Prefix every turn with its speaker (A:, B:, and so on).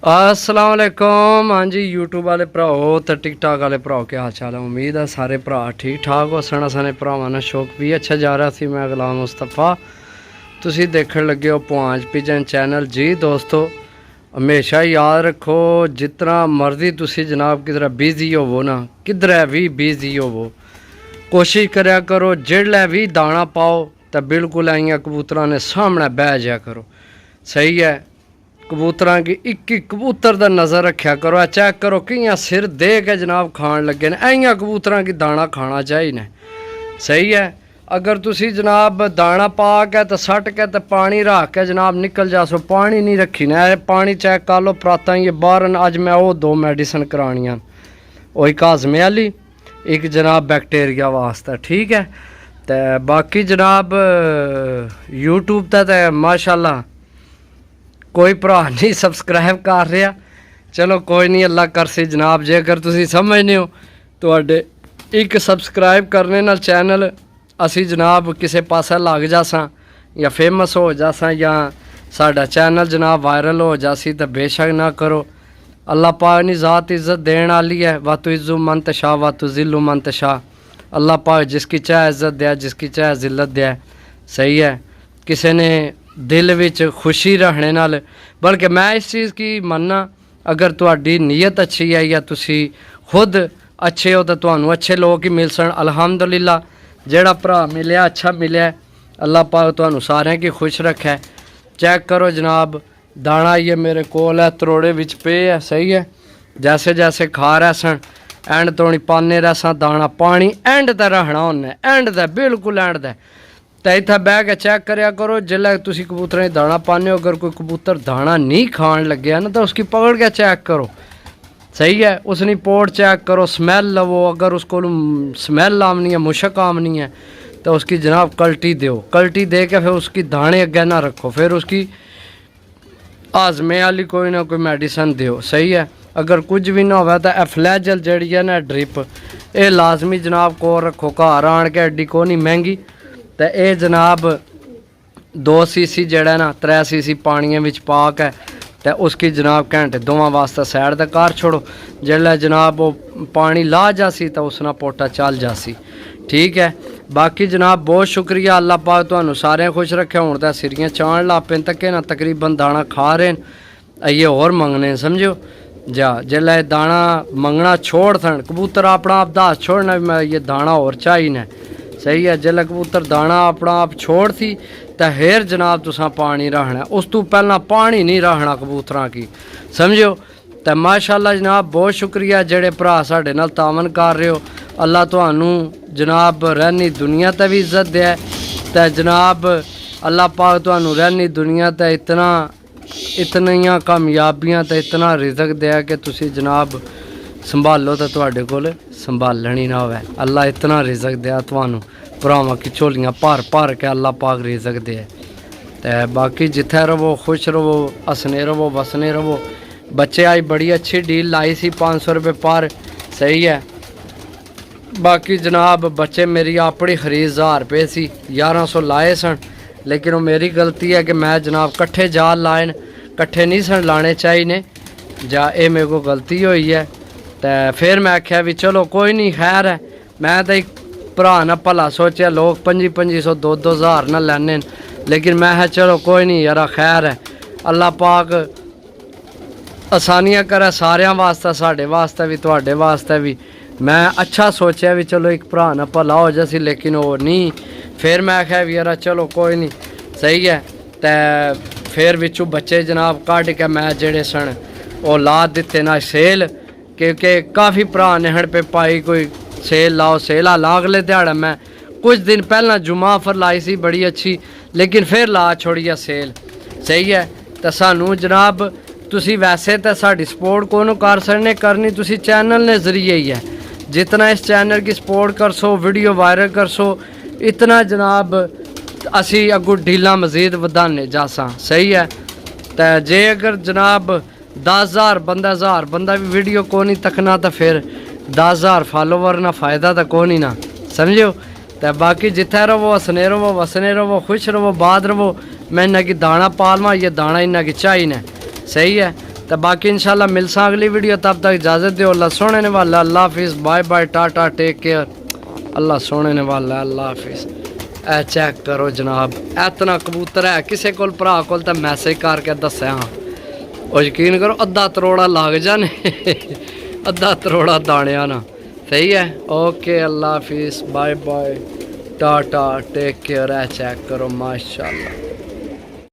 A: अस्सलाम वालेकुम। हाँ जी यूट्यूब वाले भराओ तो टिकटॉक वाले भराओ क्या हाल चाल है। उम्मीद है सारे भरा ठीक ठाक हो सन। सारे भरावां ने शौक भी अच्छा जा रहा थी। मैं गुलाम मुस्तफा तुसी देखने लगे हो पांच पिजन चैनल। जी दोस्तों हमेशा याद रखो जितना मर्जी तुसी जनाब किधर बिजी होवो ना किधर भी बिजी होवो कोशिश करया करो जिसलै भी दाना पाओ तो बिल्कुल आइया कबूतरा ने सामने बह जाया करो। सही है। कबूतरा की एक कबूतर का नज़र रखा करो। चेक करो कियां सिर दे के जनाब खान लगे ने। इं कबूतरा की दाना खाना चाहिए। सही है। अगर तुसी जनाब दाना पा के तो सट के तो पानी रख के जनाब निकल जासो। पानी नहीं रखी ना पानी चेक कर लो पराता ये बाहर। अज मैं वो दो मेडिसन करानियां वो एक हाजमे वाली एक जनाब बैक्टीरिया वास्ते। ठीक है। तो बाकी जनाब यूट्यूब तो माशाल्लाह कोई भरा नहीं सबसक्राइब कर रहा। चलो कोई नहीं अल्लाह करसी जनाब। जेकर तुसी समझने हो तो एक सबसक्राइब करने नाल चैनल असी जनाब किसी पासे लग जासा या फेमस हो जासा या साडा चैनल जनाब वायरल हो जासी तो बेशक ना करो। अल्लाह पाक ने ज़ात इज़्ज़त देने वाली है। वातु इज़्ज़ु मन तशा वातु ज़िल्लु मन तशा। अल्लाह पाक जिसकी चाहे इज़्ज़त दे जिसकी चाहे ज़िल्लत दे। सही है। किसी ने दिल विच खुशी रखने नाल बल्कि मैं इस चीज़ की मनना अगर तुहाडी नीयत अच्छी है या तुसी खुद अच्छे हो तो तुहानू अच्छे लोग ही मिल सन। अलहमदुलिल्लाह जेड़ा भरा मिलया अच्छा मिलया। अल्लाह पाक तुहानू सारें की खुश रखे। चेक करो जनाब दाना ये मेरे कोल है तरोड़े विच पे है। सही है। जैसे जैसे खा रहे सन एंड तो पाने रह दाना पानी एंड ते रखना उन्ने एंड ते बिल्कुल एंड ते तो इतना बह के चेक करया करो जिसलै तुसी कबूतर दाना पाने हो। अगर कोई कबूतर दाना नहीं खान लगे ना तो उसकी पकड़ के चेक करो। सही है। उसकी पोट चेक करो स्मैल लवो। अगर उसको स्मैल आमनी है मुशक आमनी है तो उसकी जनाब कल्टी दो। कल्टी दे के फिर उसकी दाने अगे ना रखो। फिर उसकी हाजमे वाली कोई ना कोई मेडिसन दो। सही है। अगर कुछ भी ना हो तो एफ्लैजल जड़ी है ना ड्रिप ये लाजमी जनाब को रखो घर आन के। एड्डी को नहीं महंगी तो ये जनाब 2 सीसी जड़ा ना 3 सीसी पानी में पा के तो उसकी जनाब घंटे दोवां वास्ते सैड तक कर छोड़ो। जिसलै जनाब वो पानी ला जासी तो उसना पोटा चल जासी। ठीक है। बाकी जनाब बहुत शुक्रिया। अल्लाह पाक तुहानू सारे खुश रखे। हुण तो सिरियां चाण ला पे तके ना तकरीबन दाना खा रहे हैं ये होर मंगने समझो जा। जिसलै दाना मंगना छोड़ सन कबूतर अपना आप दस छोड़ना भी मैं ये दाना और चाहिए। सही है। जिसलै कबूतर दाना अपना आप छोड़ थी तो फिर जनाब तुसा पानी रखना। उस तो पहला पानी नहीं रखना कबूतरा की समझो। तो माशाल्लाह जनाब बहुत शुक्रिया जेड़े भरा साढ़े नाल तावन कर रहे हो। अल्लाह तुहानू जनाब रहनी दुनिया ते भी इज्जत दे तो जनाब अल्लाह पाक तुहानू रहनी दुनिया ते इतनियां कामयाबियां तो इतना रिजक दे कि तुसी जनाब संभालो तो तुहाडे कोल संभालण ही ना होवे। अल्लाह इतना रिजक दे तुहानू भरावां की झोलियां भर भर के अल्लाह पाक रिजक दे। तो बाकी जिथे रवो खुश रवो हसने रवो वसने रवो। बच्चे आज बड़ी अच्छी डील लाई सी 500 रुपये पर। सही है। बाकी जनाब बच्चे मेरी अपनी खरीद 1000 रुपये सी 1100 लाए सन लेकिन वो मेरी गलती है कि मैं जनाब कट्ठे जाल लाए कट्ठे नहीं सन लाने चाहिए जा ये मेरे को गलती हुई है। तो फिर मैं आख्या भी चलो कोई नहीं खैर है। मैं तो एक भरा ना भला सोचा लोग 2500 2000 ना लैने लेकिन मैं चलो कोई नहीं यार खैर है। अल्लाह पाक आसानियाँ करे सारे वास्ते साढ़े वास्ते भी तुहाडे वास्ते भी। मैं अच्छा सोचा भी चलो एक भरा ना भला हो जासी लेकिन वो नहीं। फिर मैं आख्या भी यार चलो कोई नहीं सही है। तो फिर बिचू बच्चे जनाब कढ़ के मैं जेड़े सन वो ला दिते ना सेल क्योंकि काफ़ी भरा ने हड़ पे पाई कोई सेल लाओ सेल ला। अगले दिहाड़े मैं कुछ दिन पहला जुमा ऑफर लाई सी बड़ी अच्छी लेकिन फिर ला छोड़िया सेल। सही है। तो सानू जनाब तुसी वैसे तो साड़ी सपोर्ट को कर सकने करनी तुसी चैनल ने जरिए ही है। जितना इस चैनल की सपोर्ट कर सो वीडियो वायरल कर सो इतना जनाब असी अगू ढीला मजीद वधाने जासा। सही है। तो जे अगर जनाब 10,000 बंदा 1000 बंदा भी वीडियो को नहीं तकना तो फिर 10,000 फॉलोवर ना फ़ायदा तो को नहीं ना समझो। तो बाकी जिथे रवो हसने रवो वसने रवो खुश रवो बाद रवो। मैं इन्हें की दाना पालवा ये दाना इन्हें की चाहिए। सही है। तो बाकी इंशाल्लाह मिलसा अगली वीडियो, तब तक इजाज़त दो। अल्लाह सोने ने वाला, अल्लाह हाफिज़, bye bye, tata, take care. Allah सोने ने वाला, अल्लाह हाफिज़। ए चेक करो जनाब, इतना कबूतर है किसी को भरा को तो मैसेज करके दस्या हाँ, और यकीन करो अद्धा तरोड़ा लग जाने अद्धा तरोड़ा दाने ना। सही है, ओके, अल्लाह हाफिज़, bye bye, tata, take care. है चेक करो माशाल्लाह।